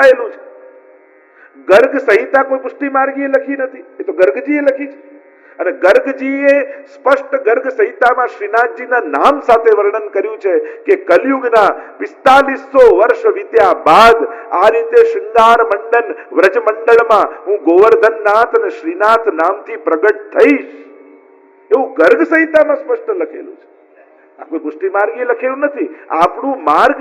લખાયેલું છે. ગર્ગ સંહિતા કોઈ પુષ્ટિ માર્ગીએ લખી નથી, એ તો ગર્ગજીએ લખી છે. અને ગર્ગજીએ સ્પષ્ટ ગર્ગ સંહિતામાં શ્રીનાથજીના નામ સાથે વર્ણન કર્યું છે કે કલયુગના 4500 વર્ષ વીત્યા બાદ આ રીતે શૃંગાર મંડન વ્રજ મંડળમાં હું ગોવર્ધનનાથ અને શ્રીનાથ નામથી પ્રગટ થઈશ, એવું ગર્ગ સંહિતામાં સ્પષ્ટ લખેલું છે. આ કોઈ પુષ્ટિ માર્ગીએ લખેલું નથી. આપણું માર્ગ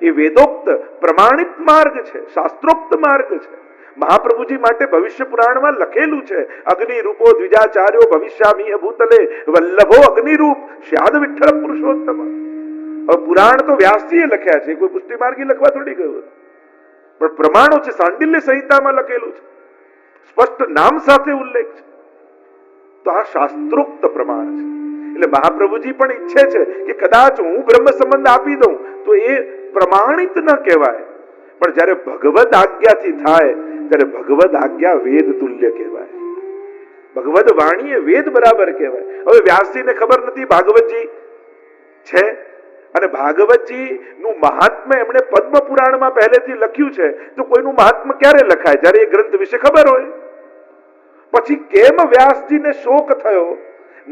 એ વેદોક્ત પ્રમાણિત માર્ગ છે, શાસ્ત્રોક્ત માર્ગ છે. મહાપ્રભુજી માટે ભવિષ્ય પુરાણમાં લખેલું છે, અગ્નિ રૂપો દ્વિજાચાર્યો ભવિષ્યામીહ ભૂતલે વલ્લભો અગ્નિરૂપ શ્યાદ વિઠ્ઠલ પુરુષોત્તમ. હવે પુરાણ તો વ્યાસજીએ લખ્યા છે, કોઈ પુષ્ટિ માર્ગી લખવા થોડી ગયું હતું, પણ પ્રમાણો છે. સાંડિલ્ય સંહિતામાં લખેલું છે, સ્પષ્ટ નામ સાથે ઉલ્લેખ છે. તો આ શાસ્ત્રોક્ત પ્રમાણ છે. એટલે મહાપ્રભુજી પણ ઈચ્છે છે કે કદાચ હું બ્રહ્મ સંબંધ આપી દઉં તો એ પ્રમાણિત ન કહેવાય, પણ જ્યારે ભગવદ આજ્ઞાથી થાય ત્યારે ભગવદ આજ્ઞા વેદ તુલ્ય કહેવાય. ભગવદ વાણી એ વેદ બરાબર કહેવાય. હવે વ્યાસજીને ખબર નથી ભાગવતજી છે, અને ભાગવતજી નું મહાત્મ્ય એમણે પદ્મ પુરાણમાં પહેલેથી લખ્યું છે, તો કોઈનું મહાત્મ્ય ક્યારે લખાય? જ્યારે એ ગ્રંથ વિશે ખબર હોય. પછી કેમ વ્યાસજીને શોક થયો?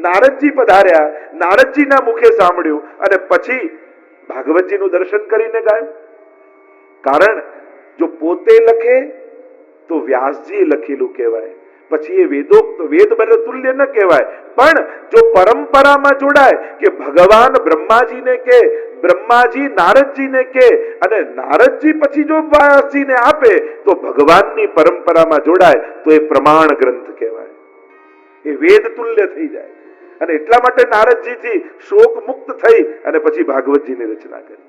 નારદજી પધાર્યા, નારદજીના મુખે સાંભળ્યું અને પછી ભાગવતજીનું દર્શન કરીને ગાયું. કારણ જો પોતે લખે તો વ્યાસજીએ લખેલું કહેવાય, પછી એ વેદોક્ત વેદ તુલ્ય ન કહેવાય. પણ જો પરંપરામાં જોડાય કે ભગવાન બ્રહ્માજીને કે, બ્રહ્માજી નારદજીને કે, અને નારદજી પછી જો વ્યાસજીને આપે તો ભગવાનની પરંપરામાં જોડાય તો એ પ્રમાણ ગ્રંથ કહેવાય, એ વેદ તુલ્ય થઈ જાય. અને એટલા માટે નારદજીથી શોક મુક્ત થઈ અને પછી ભાગવતજીની રચના કરી.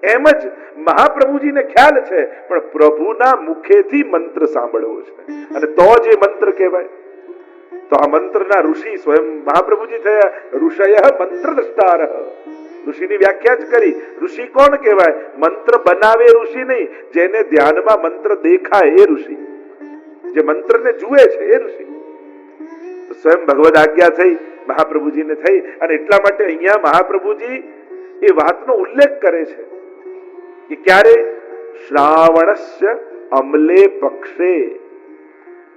એમ જ મહાપ્રભુજીને ખ્યાલ છે, પણ પ્રભુના મુખેથી મંત્ર સાંભળવો છે, અને તો જ એ મંત્ર કહેવાય. તો આ મંત્રના ઋષિ સ્વયં મહાપ્રભુજી થયા. ઋષય મંત્ર દ્રષ્ટાર. ઋષિની વ્યાખ્યા જ કરી. ઋષિ કોણ કહેવાય? મંત્ર બનાવે ઋષિ નહીં, જેને ધ્યાનમાં મંત્ર દેખાય એ ઋષિ, જે મંત્રને જુએ છે એ ઋષિ. સ્વયં ભગવદ આજ્ઞા થઈ મહાપ્રભુજીને થઈ, અને એટલા માટે અહીંયા મહાપ્રભુજી એ વાતનો ઉલ્લેખ કરે છે કે ક્યારે? શ્રાવણસ્ય અમલે પક્ષે.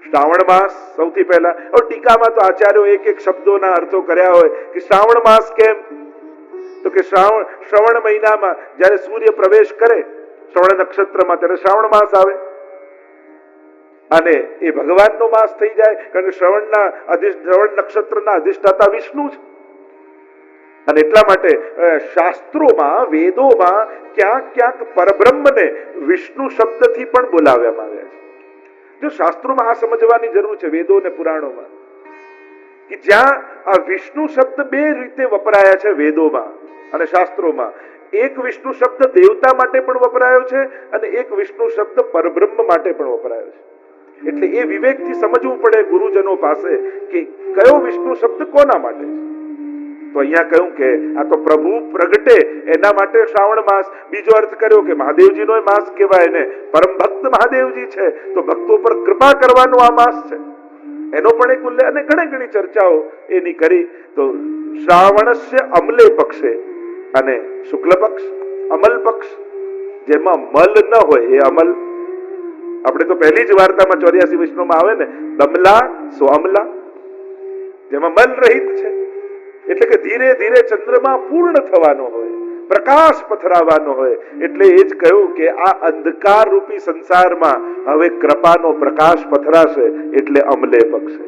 શ્રાવણ માસ સૌથી પહેલા. હવે ટીકામાં તો આચાર્યો એક એક શબ્દોના અર્થો કર્યા હોય કે શ્રાવણ માસ કેમ? તો કે શ્રવણ મહિનામાં જ્યારે સૂર્ય પ્રવેશ કરે શ્રવણ નક્ષત્રમાં ત્યારે શ્રાવણ માસ આવે, અને એ ભગવાનનો માસ થઈ જાય, કારણ કે શ્રવણ નક્ષત્રના અધિષ્ઠાતા વિષ્ણુ છે. અને એટલા માટે શાસ્ત્રોમાં વેદોમાં ક્યાંક ક્યાંક પરબ્રહ્મને વિષ્ણુ શબ્દથી પણ બોલાવવામાં આવ્યા છે. જો શાસ્ત્રોમાં આ સમજવાની જરૂર છે, વેદો અને પુરાણોમાં, કે જ્યાં આ વિષ્ણુ શબ્દ બે રીતે વપરાયા છે વેદોમાં અને શાસ્ત્રોમાં. એક વિષ્ણુ શબ્દ દેવતા માટે પણ વપરાયો છે અને એક વિષ્ણુ શબ્દ પરબ્રહ્મ માટે પણ વપરાયો છે. એટલે એ વિવેકથી સમજવું પડે ગુરુજનો પાસે કે કયો વિષ્ણુ શબ્દ કોના માટે છે. તો અહીંયા કહ્યું કે આ તો પ્રભુ પ્રગટે એના માટે શ્રાવણ માસ. બીજો અર્થ કર્યો કે મહાદેવજીનો માસ કહેવાય ને, પરમ ભક્ત મહાદેવજી છે તો ભક્તો પર કૃપા કરવાનો આ માસ છે, એનો પણ એક ઉલ્લેખ. અને ઘણી ચર્ચાઓ એની કરી. તો શ્રાવણસ્ય અમલે પક્ષે, અને શુક્લ પક્ષ અમલ પક્ષ, જેમાં મલ ન હોય એ અમલ. આપણે તો પહેલી જ વાર્તામાં 84 વૈષ્ણવમાં આવે ને, દમલા સો અમલા, જેમાં મલ રહિત છે. એટલે કે ધીરે ધીરે ચંદ્રમા પૂર્ણ થવાનો હોય, પ્રકાશ પથરાવાનો હોય. એટલે એ જ કહ્યું કે આ અંધકાર રૂપી સંસારમાં હવે કૃપાનો પ્રકાશ પથરાશે, એટલે અમલે પક્ષે.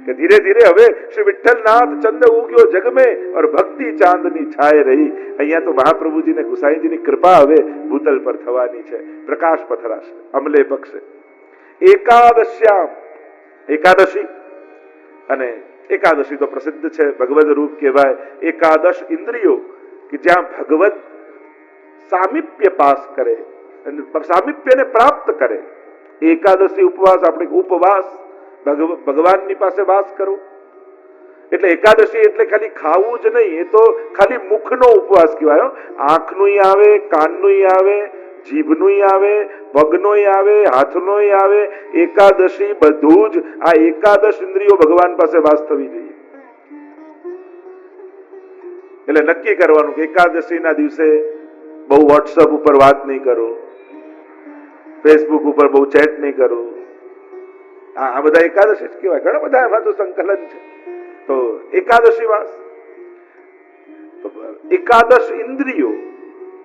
કે ધીરે ધીરે હવે શ્રી વિઠ્ઠલનાથ ચંદ્ર ઉગ્યો જગ में और ભક્તિ ચાંદની છાય રહી. અહીંયા તો મહાપ્રભુજીને ગુસાઈજીની કૃપા હવે ભૂતલ પર થવાની છે, પ્રકાશ પથરાશે અમલે પક્ષે. એકાદશ્યામ, એકાદશી, અને એકાદશી તો પ્રસિદ્ધ છે, ભગવદ રૂપ કહેવાય. એકાદશ ઇન્દ્રિયો કે જ્યાં ભગવદ સામીપ્ય પાસ કરે, સામીપ્યને પ્રાપ્ત કરે. એકાદશી ઉપવાસ, આપણે ઉપવાસ, ભગવાનની પાસે વાસ કરો. એટલે એકાદશી એટલે ખાલી ખાવું જ નહીં, એ તો ખાલી મુખનો ઉપવાસ કહેવાય. આંખનું આવે, કાનનું આવે, જીભનું આવે, પગનું આવે, હાથનું આવે. એકાદશી બધું જ આ એકાદશ ઇન્દ્રિયો ભગવાન પાસે વાસ થવી જોઈએ. એટલે નક્કી કરવાનું કે એકાદશીના દિવસે બહુ વોટ્સઅપ ઉપર વાત નહીં કરો, ફેસબુક ઉપર બહુ ચેટ નહીં કરું. આ બધા એકાદશી જ કહેવાય. ઘણા બધા એમાં તો સંકલન છે. તો એકાદશી માસ, એકાદશ ઇન્દ્રિયો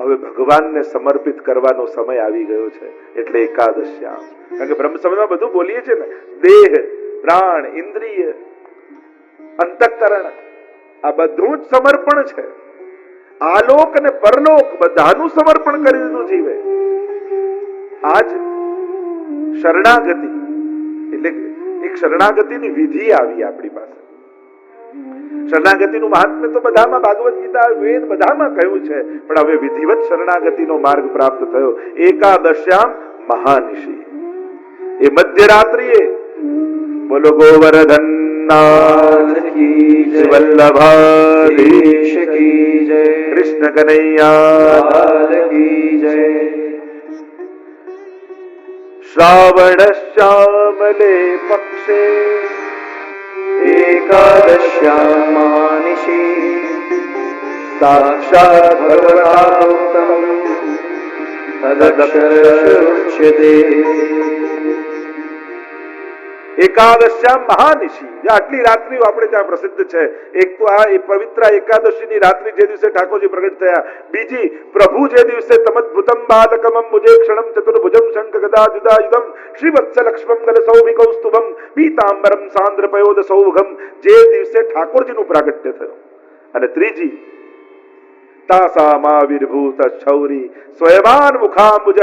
હવે ભગવાનને સમર્પિત કરવાનો સમય આવી ગયો છે, એટલે એકાદશ્યામ. કારણ કે બ્રહ્મ સંબંધમાં બધું બોલીએ છીએ ને, દેહ, પ્રાણ, ઇન્દ્રિય, અંતઃકરણ, આ બધું જ સમર્પણ છે. આલોક અને પરલોક બધાનું સમર્પણ કરી દીધું જીવે. આજ શરણાગતિ એટલે એક શરણાગતિની વિધિ આવી આપણી પાસે. શરણાગતિનું મહાત્મ્ય તો બધામાં, ભાગવત ગીતા, વેદ બધામાં કહ્યું છે, પણ હવે વિધિવત શરણાગતિનો માર્ગ પ્રાપ્ત થયો. એકાદશ્યામ મહાનિશી, એ મધ્યરાત્રિએ. બોલો ગોવર્ધન નાથ કી જય, વલ્લભાધીશ કી જય, કૃષ્ણ કનૈયા કી જય. શ્રાવણ શ્યામલે પક્ષે એકાદશ્યામ મહાનિશી, સાક્ષાત ભગવતા તદક્ષરશ્યુચ્યતે. એકાદશ્યામ મહાનિશી, આટલી રાત્રિઓ આપણે ત્યાં પ્રસિદ્ધ છે. એક તો આ પવિત્ર એકાદશીની રાત્રિ જે દિવસે ઠાકોરજી પ્રગટ થયા, બીજી પ્રભુ જે દિવસે તમદ્ભુતમ બાલકમમ મુજેક્ષણમ ચતુર્ભુજમ શંખ ગદા જુદાયુધમ શ્રીવત્સલક્ષ્મમ ગલસૌમિકૌસ્તુભમ પીતાંબરમ સાંદ્રપયોદ સૌભગમ, જે દિવસે ઠાકોરજીનું પ્રાગટ્ય થયું. અને ત્રીજી તાસામાવિર્ભૂત છૌરી સ્વયમાન મુખાંબુજ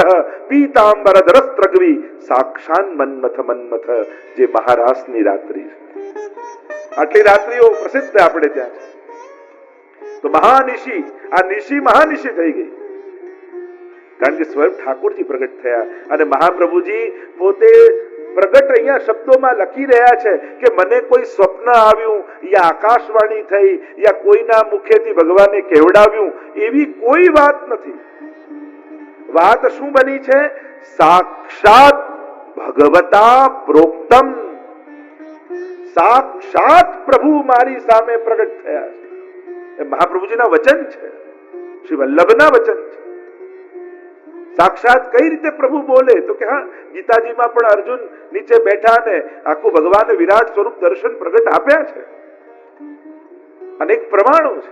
પીતાંબર ધરસ્ત્રગ્વી સાક્ષાન મન્મથ મન્મથ, જે મહારાસની રાત્રિ છે. આટલી રાત્રિઓ પ્રસિદ્ધ આપણે ત્યાં છે. તો મહાનિશી, આ નિશી મહાનિશી થઈ ગઈ, કારણ કે સ્વયં ઠાકોરજી પ્રગટ થયા. અને મહાપ્રભુજી પોતે પ્રગટ અહીંયા શબ્દોમાં લખી રહ્યા છે કે મને કોઈ સ્વપ્ન આવ્યું, યા આકાશવાણી થઈ, યા કોઈના મુખેથી ભગવાને કેવડાવ્યું, એવી કોઈ વાત નથી. વાત શું બની છે? સાક્ષાત ભગવતા પ્રોક્તમ, સાક્ષાત પ્રભુ મારી સામે પ્રગટ થયા છે. એ મહાપ્રભુજીના વચન છે, શ્રી વલ્લભના વચન છે. સાક્ષાત કઈ રીતે પ્રભુ બોલે? તો કે હા, ગીતાજીમાં પણ અર્જુન નીચે બેઠા ને આખું ભગવાને વિરાટ સ્વરૂપ દર્શન પ્રગટ આપ્યા છે, અનેક પ્રમાણો છે.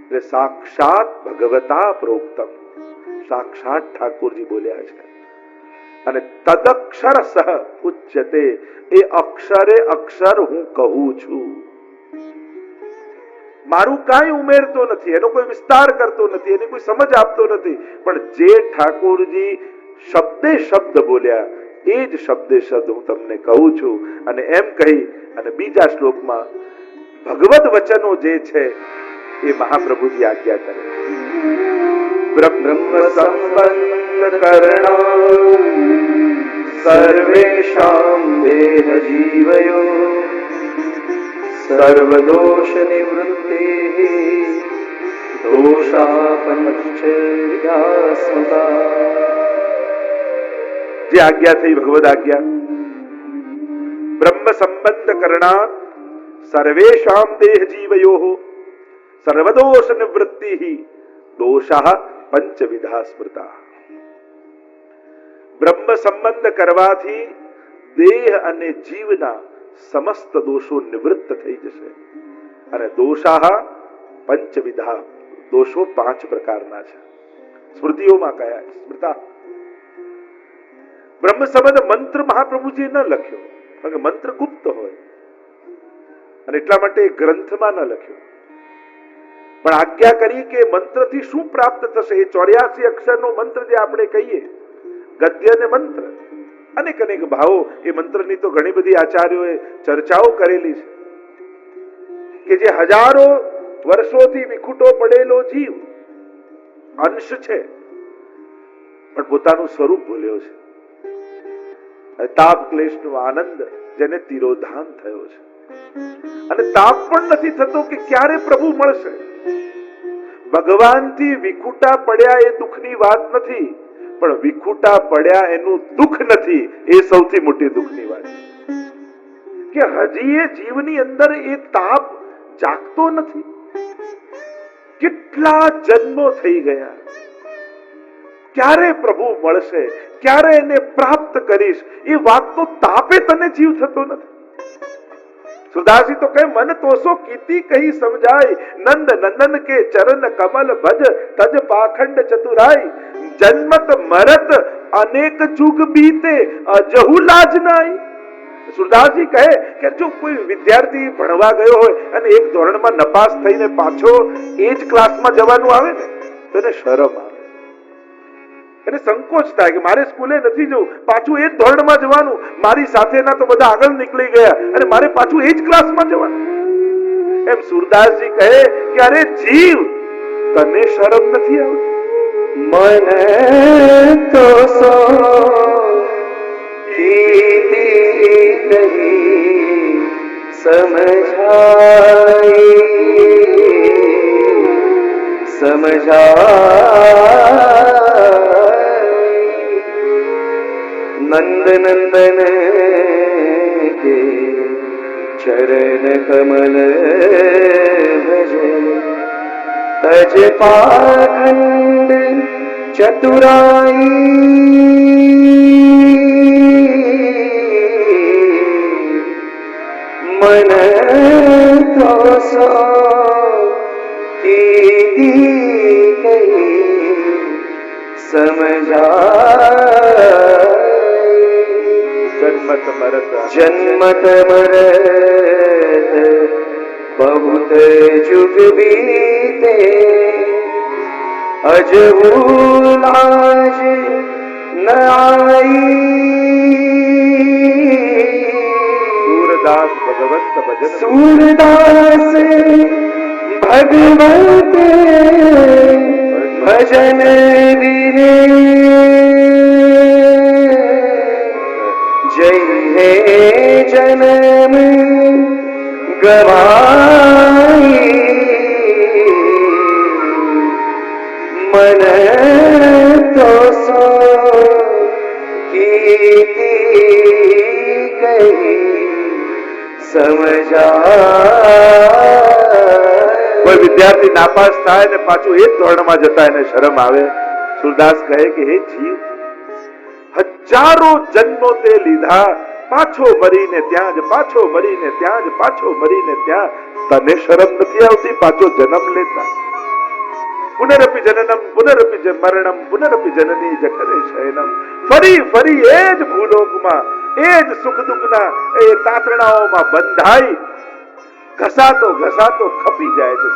એટલે સાક્ષાત ભગવતા પ્રોક્તમ, સાક્ષાત ઠાકોરજી બોલ્યા છે. અને તદક્ષર સહ ઉચ્યતે, એ અક્ષરે અક્ષર હું કહું છું. મારું કાંઈ ઉમેરતો નથી, એનો કોઈ વિસ્તાર કરતો નથી, એની કોઈ સમજ આપતો નથી, પણ જે ઠાકોરજી શબ્દે શબ્દ બોલ્યા એ જ શબ્દે શબ્દ હું તમને કહું છું. અને એમ કહી અને બીજા શ્લોકમાં ભગવદ વચનો જે છે એ મહાપ્રભુજી આજ્ઞા કરે. બ્રહ્મ સંબંધ કરણા સર્વેષામ દેહ જીવયો સર્વદોષ નિવૃત્તિ દોષા પંચવિધાસ્મતા. જે આજ્ઞા થઈ ભગવદ આજ્ઞા, બ્રહ્મ સંબંધ કરણા સર્વેષામ દેહ જીવયો સર્વદોષ નિવૃત્તિ દોષા પંચવિધા સ્મૃતા. બ્રહ્મ સંબંધ કરવાથી દેહ અને જીવના સમસ્ત દોષો નિવૃત્ત થઈ જશે. અને દોષા પંચવિધા, દોષો 5 પ્રકારના છે. સ્મૃતિઓમાં કયા છે? સ્મૃતા. બ્રહ્મ સંબંધ મંત્ર મહાપ્રભુજીએ ન લખ્યો, કારણ કે મંત્ર ગુપ્ત હોય અને એટલા માટે ગ્રંથમાં ન લખ્યો. પણ આજ્ઞા કરી કે મંત્રથી શું પ્રાપ્ત થશે? એ 84 અક્ષરનો મંત્ર જે આપણે કહીએ, ગદ્ય અને મંત્ર, અનેક અનેક ભાવો. એ મંત્રની તો ઘણી બધી આચાર્યોએ ચર્ચાઓ કરેલી છે કે જે હજારો વર્ષોથી વિખૂટો પડેલો જીવ અંશ છે, પણ પોતાનું સ્વરૂપ ભૂલ્યો છે. તાપ ક્લેશનો આનંદ જેને તિરોધાન થયો છે, અને તાપ પણ નથી થતો કે ક્યારે પ્રભુ મળશે. ભગવાનથી વિખૂટા પડ્યા એ દુઃખની વાત નથી, પણ વિખૂટા પડ્યા એનું દુઃખ નથી, એ સૌથી મોટી દુઃખની વાત છે કે હજી એ જીવની અંદર એ તાપ જાગતો નથી. કેટલા જન્મો થઈ ગયા, ક્યારે પ્રભુ મળશે, ક્યારે એને પ્રાપ્ત કરીશ એ વાતનો તાપે તને જીવ થતો નથી. સુરદાસજી તો કહે મન તોસો કીતી કહી સમજાય, નંદ નંદન કે ચરણ કમલ ભજ તજ પાખંડ ચતુરાઈ, જન્મત મરત અનેક જુગ બીતે અજહુ લાજ નાઈ. સુરદાસજી કહે કે જો કોઈ વિદ્યાર્થી ભણવા ગયો હોય અને એક ધોરણમાં નપાસ થઈને પાછો એ જ ક્લાસમાં જવાનું આવે ને તો એને શરમ આવે, એને સંકોચ થાય કે મારે સ્કૂલે નથી જવું, પાછું એ જ ધોરણમાં જવાનું, મારી સાથેના તો બધા આગળ નીકળી ગયા અને મારે પાછું એ જ ક્લાસમાં જવાનું. એમ સુરદાસજી કહે કે અરે જીવ, તને શરમ નથી આવતી? मन तो सो कीती नहीं समझाई, नंद नंदन के चरण कमल भजे तज पाखंड चतुराई, मन तो सो कीती कही समझाई, जन्मत मरत बहुत जुग बीते अजहू लाज न आई, सूरदास भगवंत भजन सूरदास भगवंत भजन बिने जय हे जन्म गवाई, मन तो सो कीती कही समझाई. કોઈ વિદ્યાર્થી નાપાસ થાય ને પાછું એ જ ધોરણમાં જતા એને શરમ આવે. સુરદાસ કહે કે હે જીવ, હજારો જન્મો તે લીધા, પાછો મરીને ત્યાં જ, પાછો મરીને ત્યાં જ, પાછો મરીને ત્યાં, તને શરમ નથી આવતી પાછો જન્મ લેતા? પુનરપી જનનમ પુનરપી મરણમ પુનરપી જનની જઠરે શયનમ, ફરી ફરી એ જ ભૂલોકમાં, એ જ સુખ દુઃખના એ તાતરણાઓમાં બંધાઈ ઘસાતો ઘસાતો ખપી જાય છે.